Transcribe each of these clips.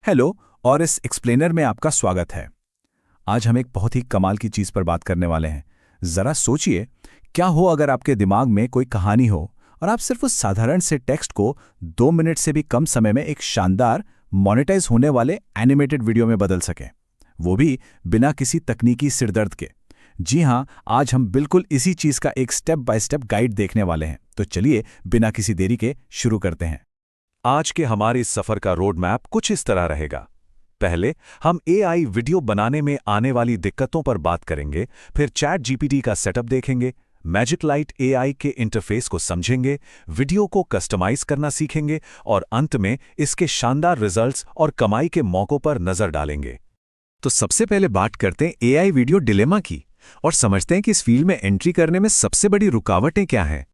Hello. और इस explainer में आपका स्वागत है। आज हम एक बहुत ही कमाल की चीज़ पर बात करने वाले हैं। ज़रा सोचिए, क्या हो अगर आपके दिमाग में कोई कहानी हो और आप सिर्फ उस साधारण से टेक्स्ट को 2 मिनट से भी कम समय में एक शानदार मोनेटाइज होने वाले एनिमेटेड वीडियो में बदल सकें, वो भी बिना किसी तकनीकी सिरदर्द के। जी हाँ, आज हम बिल्कुल इसी चीज़ का एक स्टेप बाय स्टेप गाइड देखने वाले हैं। तो चलिए बिना किसी देरी के शुरू करते हैं। आज के हमारे इस सफर का रोड मैप कुछ इस तरह रहेगा। पहले हम एआई वीडियो बनाने में आने वाली दिक्कतों पर बात करेंगे, फिर चैट जीपीटी का सेटअप देखेंगे, मैजिक लाइट एआई के इंटरफेस को समझेंगे, वीडियो को कस्टमाइज करना सीखेंगे और अंत में इसके शानदार रिजल्ट्स और कमाई के मौकों पर नजर डालेंगे। तो सबसे पहले बात करते हैं एआई वीडियो डिलेमा की और समझते हैं कि इस फील्ड में एंट्री करने में सबसे बड़ी रुकावटें क्या हैं।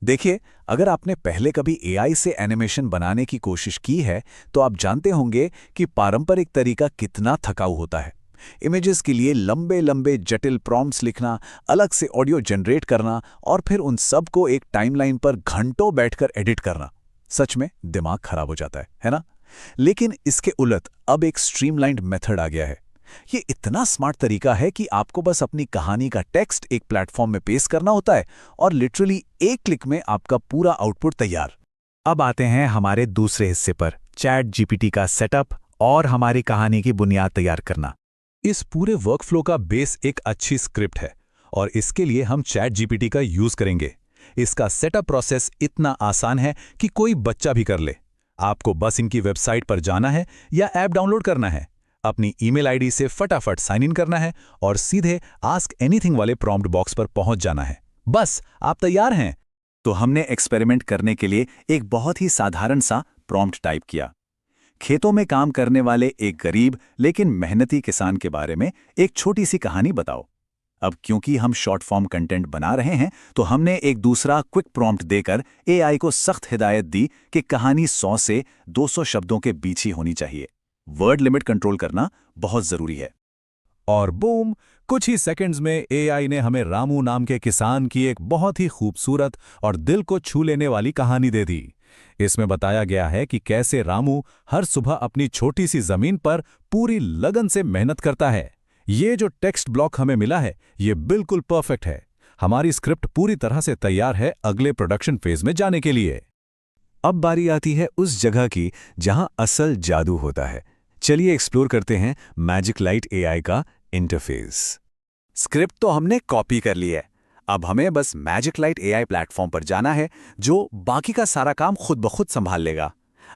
देखिए, अगर आपने पहले कभी एआई से एनिमेशन बनाने की कोशिश की है तो आप जानते होंगे कि पारंपरिक तरीका कितना थकाऊ होता है। इमेजेस के लिए लंबे लंबे जटिल प्रॉम्प्ट्स लिखना, अलग से ऑडियो जनरेट करना और फिर उन सब को एक टाइमलाइन पर घंटों बैठकर एडिट करना, सच में दिमाग खराब हो जाता है ना? लेकिन इसके उलट अब एक स्ट्रीमलाइंड मेथड आ गया है। ये इतना स्मार्ट तरीका है कि आपको बस अपनी कहानी का टेक्स्ट एक प्लेटफॉर्म में पेस्ट करना होता है और लिटरली एक क्लिक में आपका पूरा आउटपुट तैयार। अब आते हैं हमारे दूसरे हिस्से पर, चैट जीपीटी का सेटअप और हमारी कहानी की बुनियाद तैयार करना। इस पूरे वर्कफ्लो का बेस एक अच्छी स्क्रिप्ट है और इसके लिए हम चैट जीपीटी का यूज करेंगे। इसका सेटअप प्रोसेस इतना आसान है कि कोई बच्चा भी कर ले। आपको बस इनकी वेबसाइट पर जाना है या ऐप डाउनलोड करना है, अपनी ईमेल आईडी से फटाफट साइन इन करना है और सीधे आस्क एनीथिंग वाले प्रॉम्प्ट बॉक्स पर पहुंच जाना है। बस आप तैयार हैं। तो हमने एक्सपेरिमेंट करने के लिए एक बहुत ही साधारण सा प्रॉम्प्ट टाइप किया। खेतों में काम करने वाले एक गरीब लेकिन मेहनती किसान के बारे में एक छोटी सी कहानी बताओ। अब क्योंकि हम शॉर्ट फॉर्म कंटेंट बना रहे हैं तो हमने एक दूसरा क्विक प्रॉम्प्ट देकर एआई को सख्त हिदायत दी कि कहानी 100 से 200 शब्दों के बीच ही होनी चाहिए। वर्ड लिमिट कंट्रोल करना बहुत जरूरी है। और बूम, कुछ ही सेकंड्स में एआई ने हमें रामू नाम के किसान की एक बहुत ही खूबसूरत और दिल को छू लेने वाली कहानी दे दी। इसमें बताया गया है कि कैसे रामू हर सुबह अपनी छोटी सी जमीन पर पूरी लगन से मेहनत करता है। ये जो टेक्स्ट ब्लॉक हमें मिला है, ये बिल्कुल परफेक्ट है। हमारी स्क्रिप्ट पूरी तरह से तैयार है अगले प्रोडक्शन फेज में जाने के लिए। अब बारी आती है उस जगह की जहां असल जादू होता है। चलिए एक्सप्लोर करते हैं मैजिक लाइट एआई का इंटरफेस। स्क्रिप्ट तो हमने कॉपी कर ली है। अब हमें बस मैजिक लाइट एआई प्लेटफॉर्म पर जाना है जो बाकी का सारा काम खुद ब खुद संभाल लेगा।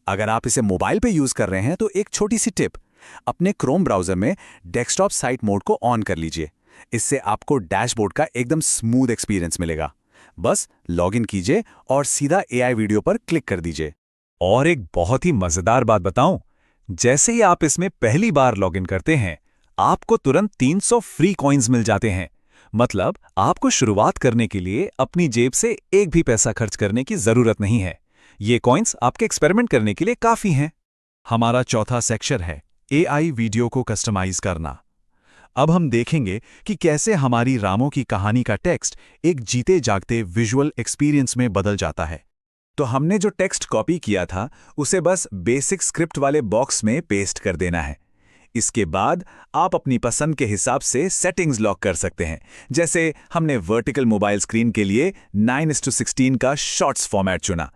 अगर आप इसे मोबाइल पे यूज कर रहे हैं तो एक छोटी सी टिप, अपने क्रोम ब्राउजर में डेस्कटॉप साइट मोड को ऑन कर लीजिए। इससे आपको डैशबोर्ड का एकदम स्मूथ एक्सपीरियंस मिलेगा। बस लॉगिन कीजिए और सीधा एआई वीडियो पर क्लिक कर दीजिए। और एक बहुत ही मजेदार बात बताऊं, जैसे ही आप इसमें पहली बार लॉगिन करते हैं, आपको तुरंत 300 फ्री कॉइन्स मिल जाते हैं। मतलब आपको शुरुआत करने के लिए अपनी जेब से एक भी पैसा खर्च करने की जरूरत नहीं है। ये कॉइन्स आपके एक्सपेरिमेंट करने के लिए काफी हैं। हमारा चौथा सेक्शन है एआई वीडियो को कस्टमाइज करना। अब हम देखेंगे कि कैसे हमारी रामों की कहानी का टेक्स्ट एक जीते जागते विजुअल एक्सपीरियंस में बदल जाता है। तो हमने जो टेक्स्ट कॉपी किया था उसे बस बेसिक स्क्रिप्ट वाले बॉक्स में पेस्ट कर देना है। इसके बाद आप अपनी पसंद के हिसाब से सेटिंग्स लॉक कर सकते हैं। जैसे हमने वर्टिकल मोबाइल स्क्रीन के लिए 9:16 का शॉर्ट्स फॉर्मेट चुना,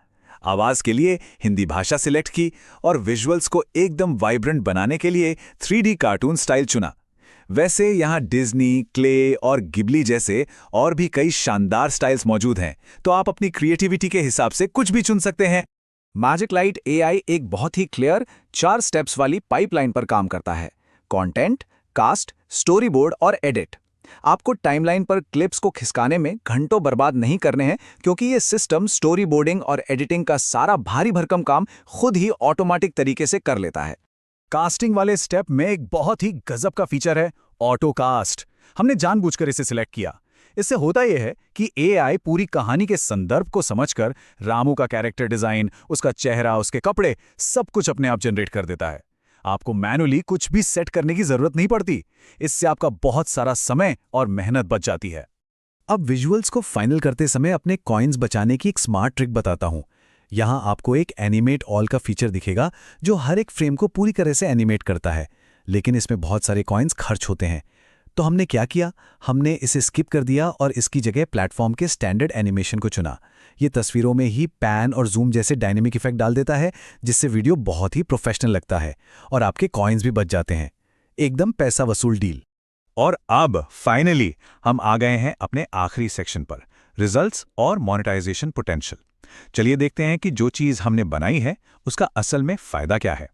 आवाज के लिए हिंदी भाषा सिलेक्ट की और विजुअल्स को एकदम वाइब्रेंट बनाने के लिए 3D कार्टून स्टाइल चुना। वैसे यहाँ डिज्नी, क्ले और गिबली जैसे और भी कई शानदार स्टाइल्स मौजूद हैं, तो आप अपनी क्रिएटिविटी के हिसाब से कुछ भी चुन सकते हैं। मैजिक लाइट एआई एक बहुत ही क्लियर 4 स्टेप्स वाली पाइपलाइन पर काम करता है: कंटेंट, कास्ट, स्टोरी बोर्ड और एडिट। आपको टाइमलाइन पर क्लिप्स को खिसकाने में घंटों बर्बाद नहीं करने हैं, क्योंकि ये सिस्टम स्टोरी बोर्डिंग और एडिटिंग का सारा भारी भरकम काम खुद ही ऑटोमेटिक तरीके से कर लेता है। कास्टिंग वाले स्टेप में एक बहुत ही गजब का फीचर है ऑटो कास्ट। हमने जानबूझकर इसे सिलेक्ट किया। इससे होता यह है कि एआई पूरी कहानी के संदर्भ को समझकर रामू का कैरेक्टर डिजाइन, उसका चेहरा, उसके कपड़े, सब कुछ अपने आप जनरेट कर देता है। आपको मैनुअली कुछ भी सेट करने की जरूरत नहीं पड़ती। इससे आपका बहुत सारा समय और मेहनत बच जाती है। अब विजुअल्स को फाइनल करते समय अपने कॉइन्स बचाने की एक स्मार्ट ट्रिक बताता हूं। यहाँ आपको एक एनिमेट ऑल का फीचर दिखेगा जो हर एक फ्रेम को पूरी तरह से एनिमेट करता है, लेकिन इसमें बहुत सारे कॉइन्स खर्च होते हैं। तो हमने क्या किया, हमने इसे स्किप कर दिया और इसकी जगह प्लेटफॉर्म के स्टैंडर्ड एनिमेशन को चुना। ये तस्वीरों में ही पैन और जूम जैसे डायनेमिक इफेक्ट डाल देता है, जिससे वीडियो बहुत ही प्रोफेशनल लगता है और आपके कॉइन्स भी बच जाते हैं। एकदम पैसा वसूल डील। और अब फाइनली हम आ गए हैं अपने आखिरी सेक्शन पर, रिजल्ट्स और मोनेटाइजेशन पोटेंशियल। चलिए देखते हैं कि जो चीज़ हमने बनाई है उसका असल में फ़ायदा क्या है।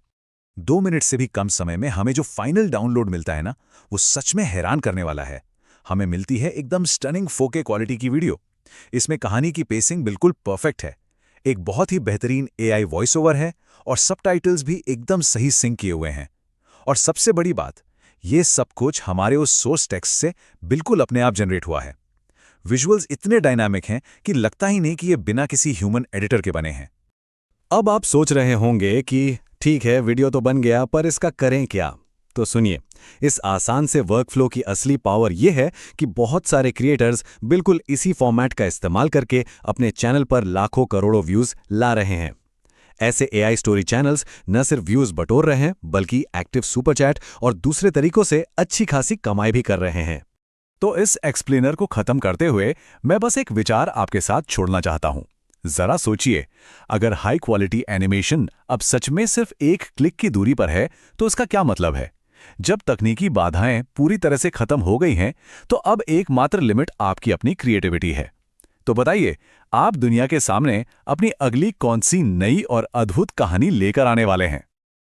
2 मिनट से भी कम समय में हमें जो फाइनल डाउनलोड मिलता है ना, वो सच में हैरान करने वाला है। हमें मिलती है एकदम स्टनिंग 4K क्वालिटी की वीडियो। इसमें कहानी की पेसिंग बिल्कुल परफेक्ट है, एक बहुत ही बेहतरीन AI वॉइस ओवर है और सबटाइटल्स भी एकदम सही सिंक किए हुए हैं। और सबसे बड़ी बात, ये सब कुछ हमारे उस सोर्स टेक्स्ट से बिल्कुल अपने आप जनरेट हुआ है। विजुअल्स इतने डायनामिक हैं कि लगता ही नहीं कि ये बिना किसी ह्यूमन एडिटर के बने हैं। अब आप सोच रहे होंगे कि ठीक है, वीडियो तो बन गया, पर इसका करें क्या? तो सुनिए, इस आसान से वर्कफ्लो की असली पावर यह है कि बहुत सारे क्रिएटर्स बिल्कुल इसी फॉर्मेट का इस्तेमाल करके अपने चैनल पर लाखों करोड़ों व्यूज ला रहे हैं। ऐसे AI स्टोरी चैनल्स न सिर्फ व्यूज बटोर रहे हैं, बल्कि एक्टिव सुपर चैट और दूसरे तरीकों से अच्छी खासी कमाई भी कर रहे हैं। तो इस एक्सप्लेनर को खत्म करते हुए मैं बस एक विचार आपके साथ छोड़ना चाहता हूं। जरा सोचिए, अगर हाई क्वालिटी एनिमेशन अब सच में सिर्फ एक क्लिक की दूरी पर है तो इसका क्या मतलब है? जब तकनीकी बाधाएं पूरी तरह से खत्म हो गई हैं, तो अब एकमात्र लिमिट आपकी अपनी क्रिएटिविटी है। तो बताइए, आप दुनिया के सामने अपनी अगली कौन सी नई और अद्भुत कहानी लेकर आने वाले हैं?